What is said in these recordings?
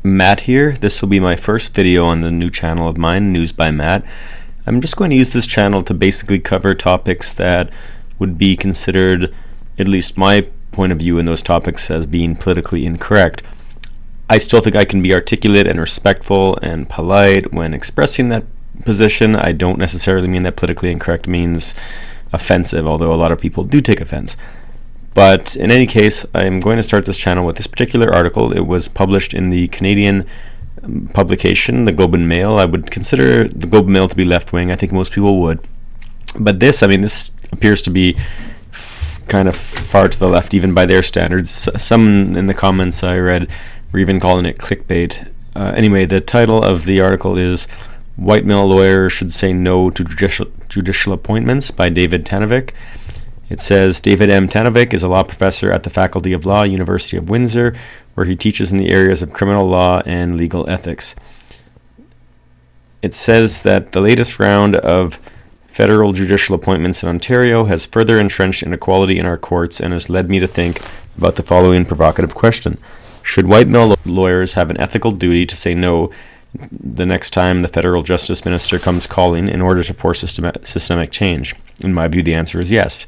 Matt here. This will be my first video on the new channel of mine, News by Matt. I'm just going to use this channel to basically cover topics that would be considered, at least my point of view in those topics, as being politically incorrect. I still think I can be articulate and respectful and polite when expressing that position. I don't necessarily mean that politically incorrect means offensive, although a lot of people do take offense. But in any case, I'm going to start this channel with this particular article. It was published in the Canadian publication, the Globe and Mail. I would consider the Globe and Mail to be left-wing. I think most people would. But this appears to be kind of far to the left, even by their standards. Some in the comments I read were even calling it clickbait. Anyway, the title of the article is "White Male Lawyer Should Say No to Judicial Appointments" by David Tanovic. It says, David M. Tanovic is a law professor at the Faculty of Law, University of Windsor, where he teaches in the areas of criminal law and legal ethics. It says that the latest round of federal judicial appointments in Ontario has further entrenched inequality in our courts and has led me to think about the following provocative question. Should white male lawyers have an ethical duty to say no the next time the federal justice minister comes calling in order to force systemic change? In my view, the answer is yes.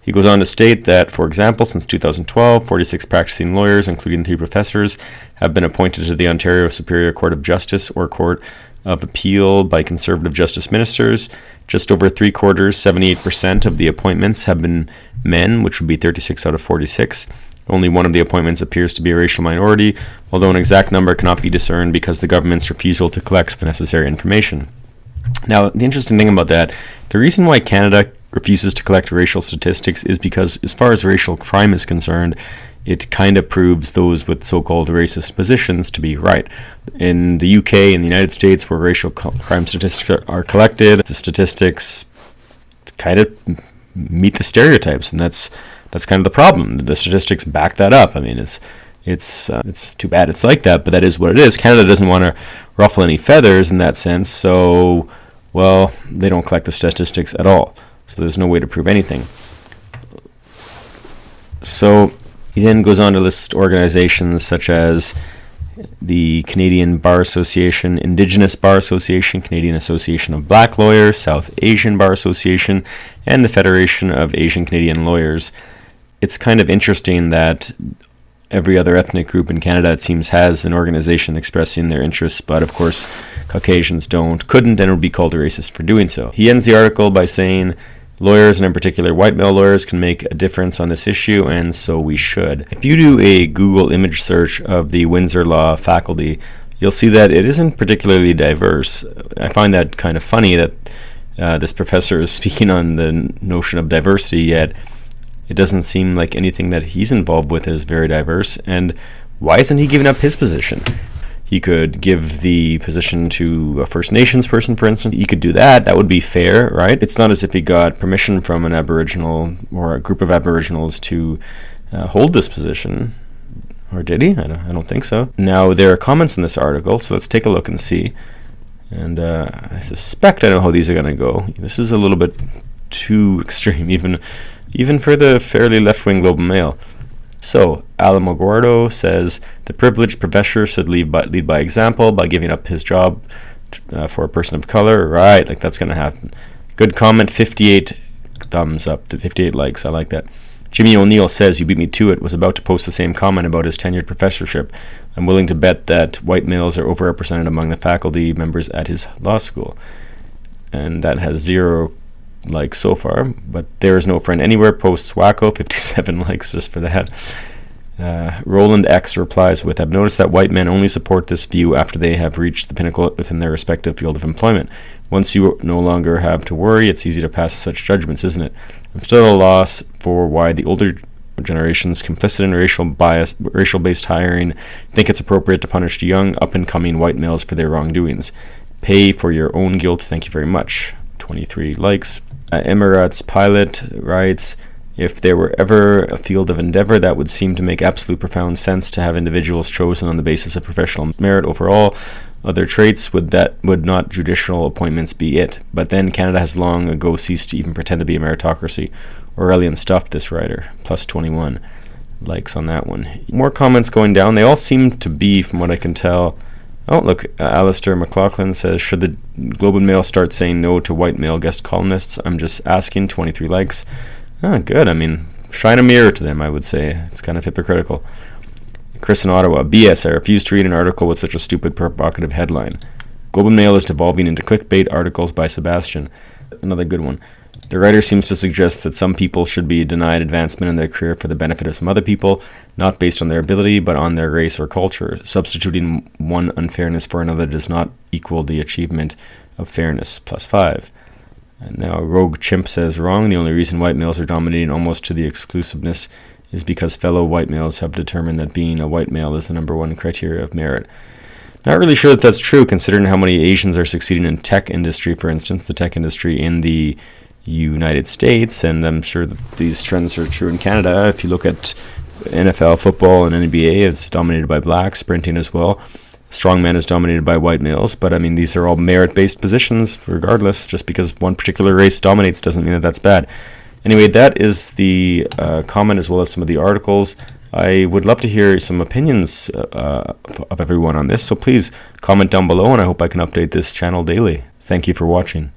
He goes on to state that, for example, since 2012, 46 practicing lawyers, including 3 professors, have been appointed to the Ontario Superior Court of Justice or Court of Appeal by Conservative Justice ministers. Just over 3/4, 78% of the appointments have been men, which would be 36 out of 46. Only one of the appointments appears to be a racial minority, although an exact number cannot be discerned because the government's refusal to collect the necessary information. Now, the interesting thing about that, the reason why Canada refuses to collect racial statistics is because, as far as racial crime is concerned, it kind of proves those with so-called racist positions to be right. In the UK and the United States, where racial crime statistics are collected, the statistics kind of meet the stereotypes, and that's kind of the problem. The statistics back that up. I mean, it's too bad it's like that, but that is what it is. Canada doesn't want to ruffle any feathers in that sense, so, well, they don't collect the statistics at all. So there's no way to prove anything. So he then goes on to list organizations such as the Canadian Bar Association, Indigenous Bar Association, Canadian Association of Black Lawyers, South Asian Bar Association, and the Federation of Asian Canadian Lawyers. It's kind of interesting that every other ethnic group in Canada, it seems, has an organization expressing their interests, but of course Caucasians couldn't, and would be called a racist for doing so. He ends the article by saying, lawyers, and in particular white male lawyers, can make a difference on this issue, and so we should. If you do a Google image search of the Windsor Law faculty, you'll see that it isn't particularly diverse. I find that kind of funny that this professor is speaking on the notion of diversity, yet it doesn't seem like anything that he's involved with is very diverse. And why isn't he giving up his position? He could give the position to a First Nations person, for instance. He could do that. That would be fair, right? It's not as if he got permission from an Aboriginal or a group of Aboriginals to hold this position. Or did he? I don't think so. Now, there are comments in this article, so let's take a look and see. And I suspect I know how these are going to go. This is a little bit too extreme, even for the fairly left-wing Globe and Mail. So, Alamogordo says, the privileged professor should lead by example by giving up his job for a person of color. Right, like that's going to happen. Good comment, 58 thumbs up, 58 likes. I like that. Jimmy O'Neill says, you beat me to it, was about to post the same comment about his tenured professorship. I'm willing to bet that white males are overrepresented among the faculty members at his law school. And that has 0 likes so far, but there is no friend anywhere. Posts Wacko, 57 likes just for that. Roland X replies with, I've noticed that white men only support this view after they have reached the pinnacle within their respective field of employment. Once you no longer have to worry, it's easy to pass such judgments, isn't it? I'm still at a loss for why the older generations complicit in racial-based hiring think it's appropriate to punish young, up-and-coming white males for their wrongdoings. Pay for your own guilt. Thank you very much. 23 likes. Emirates Pilot writes, if there were ever a field of endeavor that would seem to make absolute profound sense to have individuals chosen on the basis of professional merit over all other traits, would not judicial appointments be it? But then Canada has long ago ceased to even pretend to be a meritocracy. Aurelian stuff, this writer, plus 21. likes on that one. More comments going down. They all seem to be, from what I can tell. Oh, look, Alistair McLaughlin says, should the Globe and Mail start saying no to white male guest columnists? I'm just asking. 23 likes. Good. I mean, shine a mirror to them, I would say. It's kind of hypocritical. Chris in Ottawa, BS, I refuse to read an article with such a stupid, provocative headline. Globe and Mail is devolving into clickbait articles by Sebastian. Another good one. The writer seems to suggest that some people should be denied advancement in their career for the benefit of some other people, not based on their ability, but on their race or culture. Substituting one unfairness for another does not equal the achievement of fairness. +5. And now Rogue Chimp says, wrong. The only reason white males are dominating almost to the exclusiveness is because fellow white males have determined that being a white male is the number one criteria of merit. Not really sure that that's true, considering how many Asians are succeeding in tech industry, for instance, the tech industry in the United States, and I'm sure that these trends are true in Canada. If you look at NFL football and NBA, it's dominated by blacks, sprinting as well. Strongman is dominated by white males, but I mean, these are all merit-based positions, regardless. Just because one particular race dominates doesn't mean that that's bad. Anyway, that is the comment as well as some of the articles. I would love to hear some opinions of everyone on this, so please comment down below, and I hope I can update this channel daily. Thank you for watching.